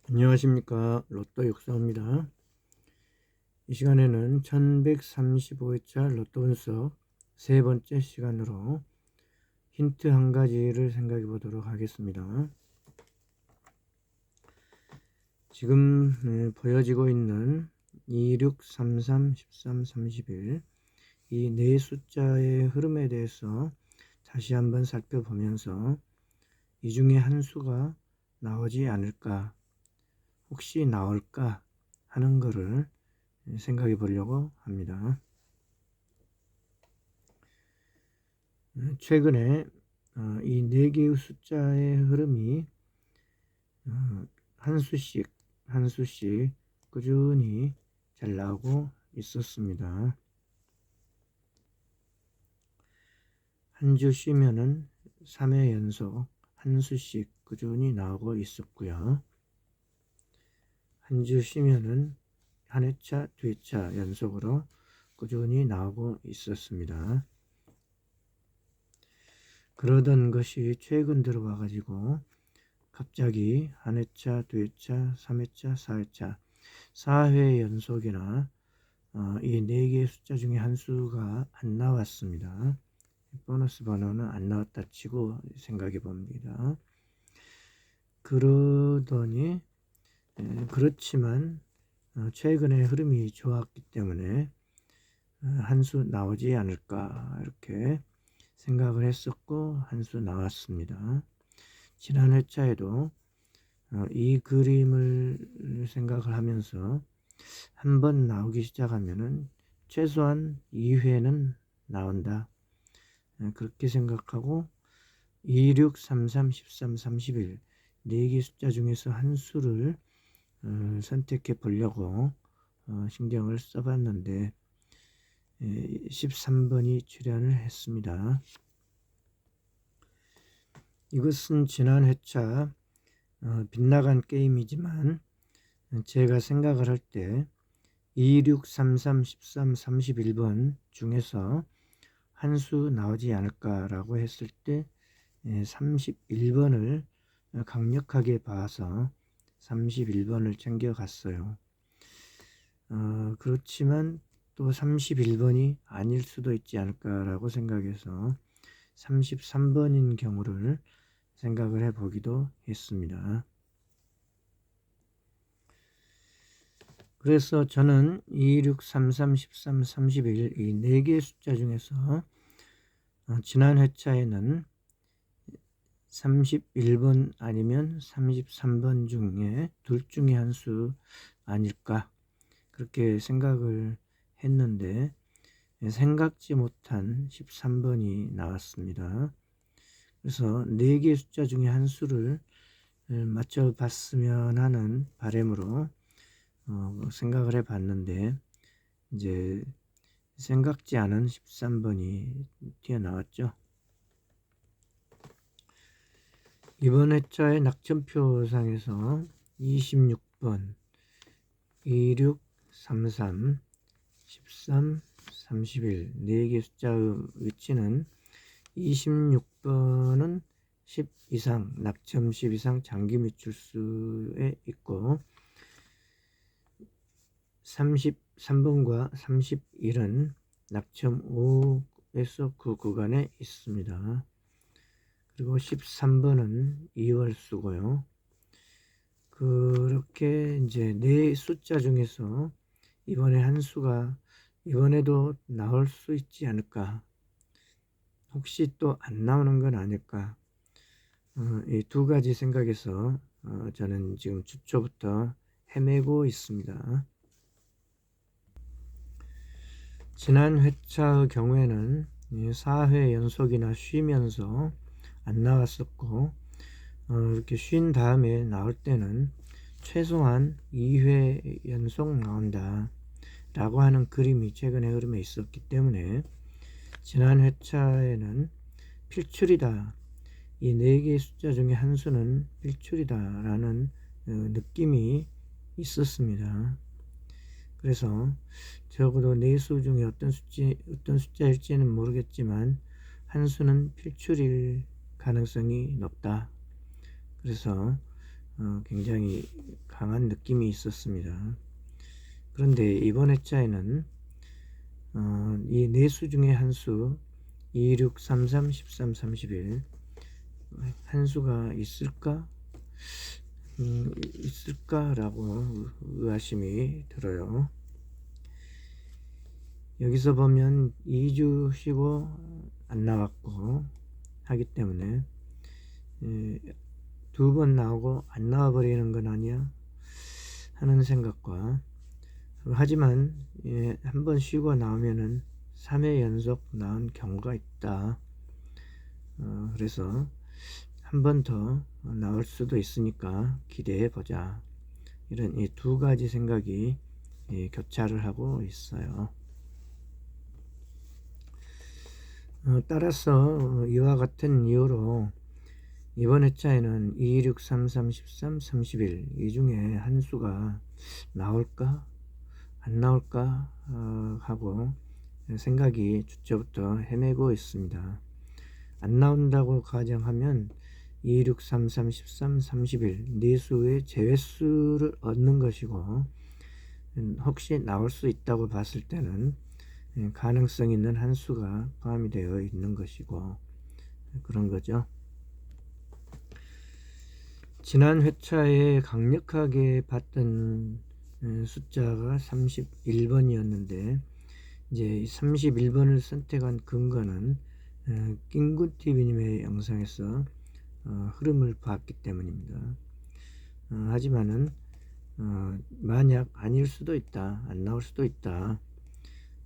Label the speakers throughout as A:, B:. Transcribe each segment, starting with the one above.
A: 안녕하십니까. 로또 육사입니다. 이 시간에는 1135회차 로또 분석 세 번째 시간으로 힌트 한 가지를 생각해 보도록 하겠습니다. 지금 보여지고 있는 26, 33, 13, 31 이 네 숫자의 흐름에 대해서 다시 한번 살펴보면서 이 중에 한 수가 나오지 않을까, 혹시 나올까 하는 것을 생각해 보려고 합니다. 최근에 이 네 개의 숫자의 흐름이 한 수씩 꾸준히 잘 나오고 있었습니다. 한 주 쉬면은 3회 연속 한 수씩 꾸준히 나오고 있었고요. 한 주 쉬면은 한 회차, 두 회차 연속으로 꾸준히 나오고 있었습니다. 그러던 것이 최근 들어와 가지고 갑자기 한 회차, 두 회차, 3회차, 4회차 4회 연속이나 이 네 개의 숫자 중에 한 수가 안 나왔습니다. 보너스 번호는 안 나왔다 치고 생각해 봅니다. 그러더니 그렇지만 최근에 흐름이 좋았기 때문에 한 수 나오지 않을까 이렇게 생각을 했었고 한 수 나왔습니다. 지난 회차에도 이 그림을 생각을 하면서 한번 나오기 시작하면은 최소한 2회는 나온다. 그렇게 생각하고 26, 33, 13, 31 4개 숫자 중에서 한 수를 선택해 보려고 신경을 써봤는데 13번이 출연을 했습니다. 이것은 지난 회차 빗나간 게임이지만 제가 생각을 할 때 26, 33, 13, 31번 중에서 한 수 나오지 않을까라고 했을 때 31번을 강력하게 봐서 31번을 챙겨갔어요. 그렇지만 또 31번이 아닐 수도 있지 않을까라고 생각해서 33번인 경우를 생각을 해보기도 했습니다. 그래서 저는 26, 33, 13, 31 이 네 개의 숫자 중에서 지난 회차에는 31번 아니면 33번 중에 둘 중에 한 수 아닐까 그렇게 생각을 했는데 생각지 못한 13번이 나왔습니다. 그래서 4개의 숫자 중에 한 수를 맞춰봤으면 하는 바람으로 생각을 해봤는데 이제 생각지 않은 13번이 튀어나왔죠. 이번 회차의 낙점표상에서 26번, 26, 33, 13, 31 4개 숫자의 위치는 26번은 10 이상, 낙점 10 이상 장기 매출수에 있고 33번과 31은 낙점 5에서 9 구간에 있습니다. 그리고 13번은 2월수고요. 그렇게 이제 네 숫자 중에서 이번에 한 수가 이번에도 나올 수 있지 않을까, 혹시 또 안 나오는 건 아닐까, 이 두 가지 생각에서 저는 지금 주초부터 헤매고 있습니다. 지난 회차의 경우에는 4회 연속이나 쉬면서 안 나왔었고 이렇게 쉰 다음에 나올 때는 최소한 2회 연속 나온다 라고 하는 그림이 최근의 흐름에 있었기 때문에 지난 회차에는 필출이다, 이 4개의 숫자 중에 한 수는 필출이다 라는 느낌이 있었습니다. 그래서 적어도 네 수 중에 어떤 숫자일지는 모르겠지만 한 수는 필출일 가능성이 높다. 그래서 굉장히 강한 느낌이 있었습니다. 그런데 이번 회차에는 이 네 수 중에 한 수 2, 6, 3, 3, 13, 31 한 수가 있을까라고 의아심이 들어요. 여기서 보면 2주 쉬고 안 나왔고 하기 때문에 두 번 나오고 안 나와버리는 건 아니야 하는 생각과, 하지만 한 번 쉬고 나오면은 3회 연속 나온 경우가 있다. 그래서 한 번 더 나올 수도 있으니까 기대해 보자. 이런 이 두 가지 생각이 교차를 하고 있어요. 따라서 이와 같은 이유로 이번 회차에는 2, 6, 3, 3, 13, 31 이 중에 한 수가 나올까 안 나올까 하고 생각이 주초부터 헤매고 있습니다. 안 나온다고 가정하면 2, 6, 3, 3, 13, 31 네 수의 제외수를 얻는 것이고, 혹시 나올 수 있다고 봤을 때는 가능성 있는 한 수가 포함이 되어 있는 것이고 그런 거죠. 지난 회차에 강력하게 봤던 숫자가 31번이었는데 이제 31번을 선택한 근거는 낑구TV님의 영상에서 흐름을 봤기 때문입니다. 하지만은 만약 아닐 수도 있다, 안 나올 수도 있다,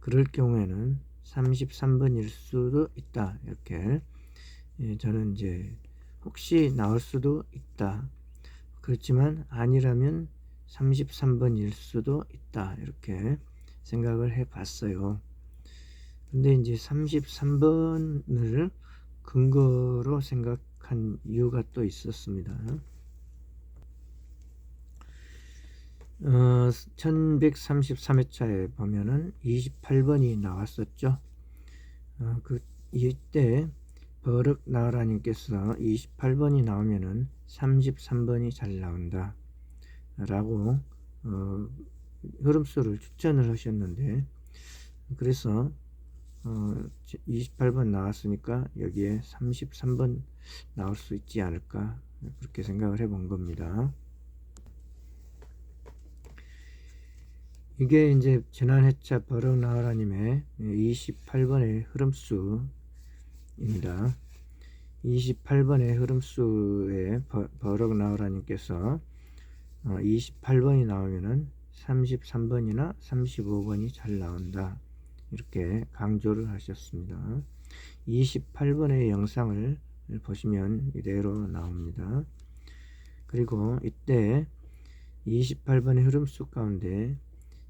A: 그럴 경우에는 33번일 수도 있다, 이렇게 저는 이제 혹시 나올 수도 있다, 그렇지만 아니라면 33번일 수도 있다, 이렇게 생각을 해 봤어요. 근데 이제 33번을 근거로 생각한 이유가 또 있었습니다. 1133회차에 보면은 28번이 나왔었죠. 이때 버럭 나으라님께서 28번이 나오면은 33번이 잘 나온다 라고 흐름수를 추천을 하셨는데, 그래서 28번 나왔으니까 여기에 33번 나올 수 있지 않을까, 그렇게 생각을 해본 겁니다. 이게 이제 지난 회차 버럭 나으라님의 28번의 흐름수입니다. 28번의 흐름수에 버럭 나으라님께서 28번이 나오면은 33번이나 35번이 잘 나온다, 이렇게 강조를 하셨습니다. 28번의 영상을 보시면 이대로 나옵니다. 그리고 이때 28번의 흐름수 가운데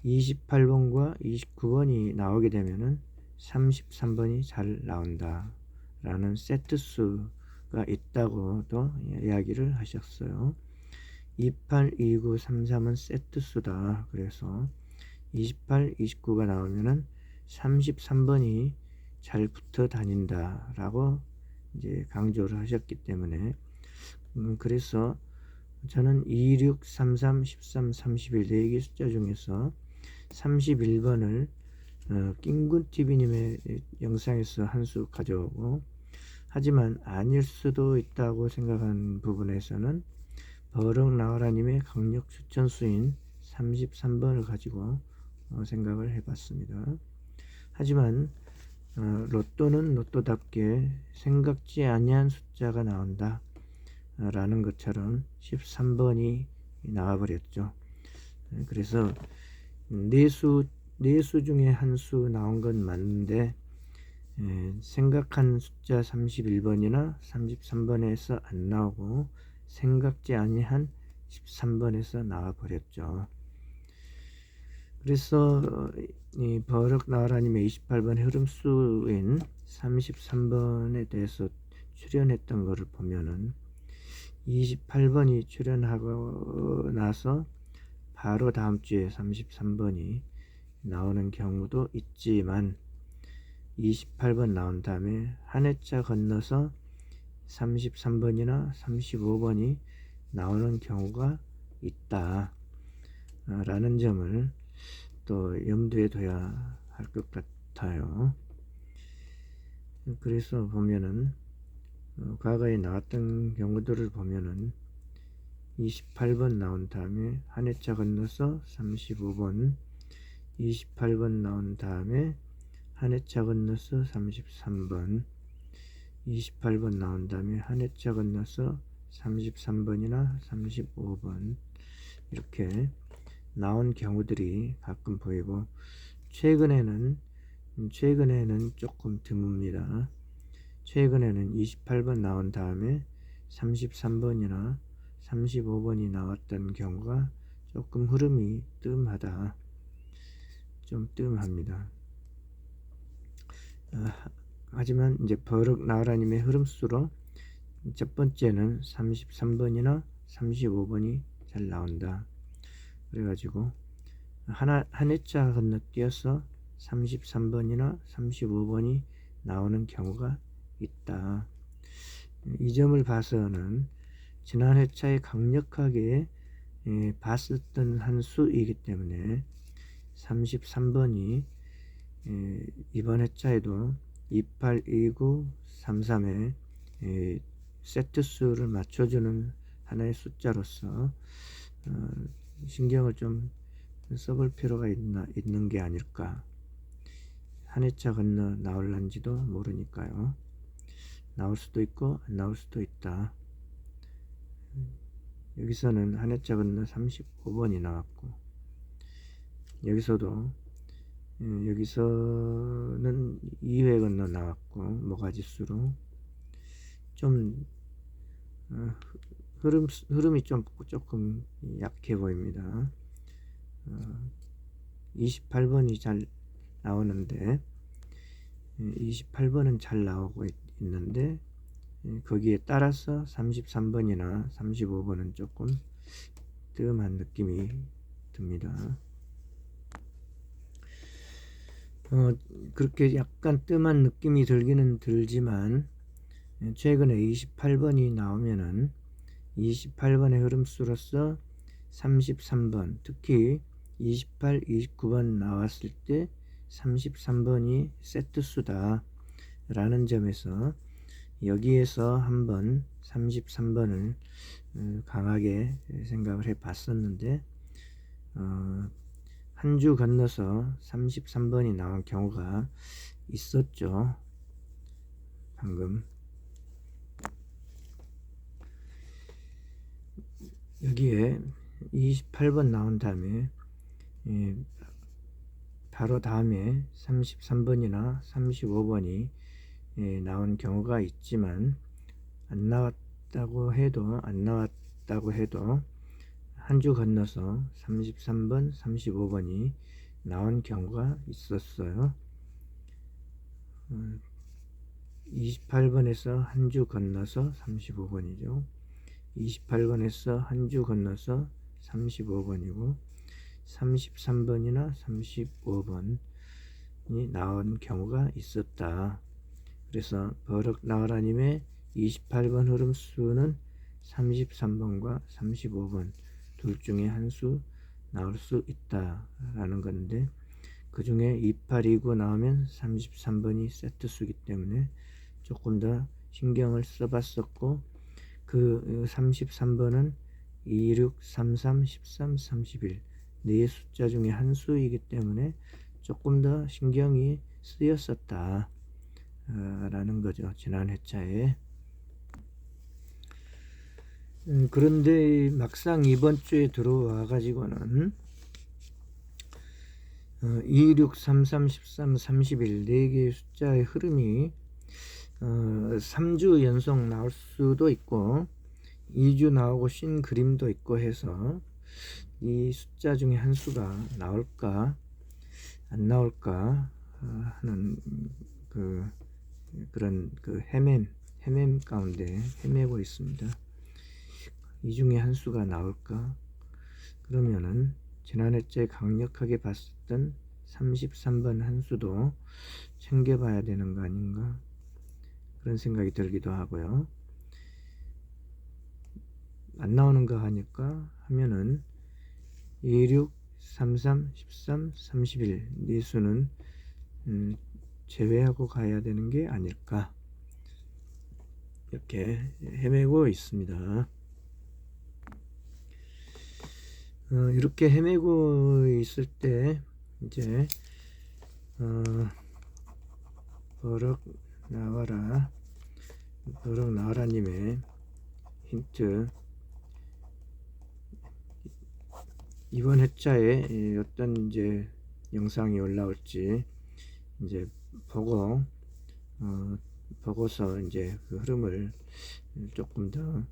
A: 28번과 29번이 나오게 되면은 33번이 잘 나온다 라는 세트수가 있다고도 이야기를 하셨어요. 28, 29, 33은 세트수다. 그래서 28, 29가 나오면은 33번이 잘 붙어 다닌다 라고 이제 강조를 하셨기 때문에 그래서 저는 2, 6, 3, 3, 13, 31 4개 숫자 중에서 31번을 낑군TV님의 영상에서 한 수 가져오고, 하지만 아닐 수도 있다고 생각한 부분에서는 버럭 나으라님의 강력 추천수인 33번을 가지고 생각을 해봤습니다. 하지만 로또는 로또답게 생각지 아니한 숫자가 나온다 라는 것처럼 13번이 나와버렸죠. 그래서 네수 중에 한 수 나온 건 맞는데 생각한 숫자 31번이나 33번에서 안 나오고 생각지 아니한 13번에서 나와 버렸죠. 그래서 이 버럭 나으라님의 28번 흐름수인 33번에 대해서 출연했던 것을 보면은 28번이 출연하고 나서 바로 다음 주에 33번이 나오는 경우도 있지만 28번 나온 다음에 한 회차 건너서 33번이나 35번이 나오는 경우가 있다 라는 점을 또 염두에 둬야 할 것 같아요. 그래서 보면은 과거에 나왔던 경우들을 보면은 28번 나온 다음에 한 회차 건너서 35번, 28번 나온 다음에 한 회차 건너서 33번, 28번 나온 다음에 한 회차 건너서 33번이나 35번 이렇게 나온 경우들이 가끔 보이고, 최근에는 조금 드뭅니다. 최근에는 28번 나온 다음에 33번이나 35번이 나왔던 경우가 조금 흐름이 뜸하다. 좀 뜸합니다. 하지만 이제 버럭 나으라님의 흐름수로 첫 번째는 33번이나 35번이 잘 나온다. 그래가지고 한 회차 건너뛰어서 33번이나 35번이 나오는 경우가 있다. 이 점을 봐서는 지난 회차에 강력하게 봤었던 한 수이기 때문에 33번이 이번 회차에도 28, 29, 33에 세트 수를 맞춰주는 하나의 숫자로서 신경을 좀 써볼 필요가 있는 게 아닐까. 한 회차 건너 나올란지도 모르니까요. 나올 수도 있고 안 나올 수도 있다. 여기서는 한 회차 건너 35번이 나왔고, 여기서는 2회 건너 나왔고, 모가지수로 좀 흐름이 조금 약해 보입니다. 28번이 잘 나오는데 28번은 잘 나오고 있는데 거기에 따라서 33번이나 35번은 조금 뜸한 느낌이 듭니다. 그렇게 약간 뜸한 느낌이 들기는 들지만 최근에 28번이 나오면은 28번의 흐름수로서 33번, 특히 28, 29번 나왔을 때 33번이 세트수다 라는 점에서 여기에서 한번 33번을 강하게 생각을 해 봤었는데 한 주 건너서 33번이 나온 경우가 있었죠. 방금 여기에 28번 나온 다음에 바로 다음에 33번이나 35번이 나온 경우가 있지만 안 나왔다고 해도 한 주 건너서 33번, 35번이 나온 경우가 있었어요. 28번에서 한 주 건너서 35번이죠. 28번에서 한 주 건너서 35번이고 33번이나 35번이 나온 경우가 있었다. 그래서 버럭 나으라님의 28번 흐름수는 33번과 35번 둘 중에 한 수 나올 수 있다라는 건데, 그 중에 2829 나오면 33번이 세트 수기 때문에 조금 더 신경을 써봤었고, 그 33번은 26, 33, 13, 31 네 숫자 중에 한 수이기 때문에 조금 더 신경이 쓰였었다 라는 거죠, 지난 회차에. 그런데 막상 이번 주에 들어와 가지고는 26, 33, 13, 31 4개의 숫자의 흐름이 3주 연속 나올 수도 있고 2주 나오고 쉰 그림도 있고 해서 이 숫자 중에 한 수가 나올까 안 나올까 하는 그런 헤맴 가운데 헤매고 있습니다. 이 중에 한 수가 나올까? 그러면은 지난 회차에 강력하게 봤었던 33번 한 수도 챙겨봐야 되는 거 아닌가? 그런 생각이 들기도 하고요. 안 나오는 거 하니까 하면은 26, 33, 13, 31 네 수는 제외하고 가야 되는 게 아닐까, 이렇게 헤매고 있습니다. 이렇게 헤매고 있을 때 이제 버럭 나와라, 버럭 나와라 님의 힌트, 이번 회차에 어떤 이제 영상이 올라올지 이제 보고 보고서 이제 그 흐름을 조금 더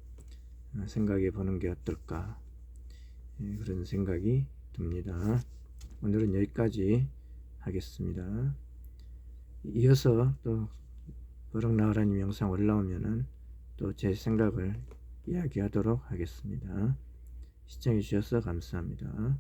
A: 생각해 보는 게 어떨까, 그런 생각이 듭니다. 오늘은 여기까지 하겠습니다. 이어서 또 버럭 나와라님 영상 올라오면은 또 제 생각을 이야기하도록 하겠습니다. 시청해 주셔서 감사합니다.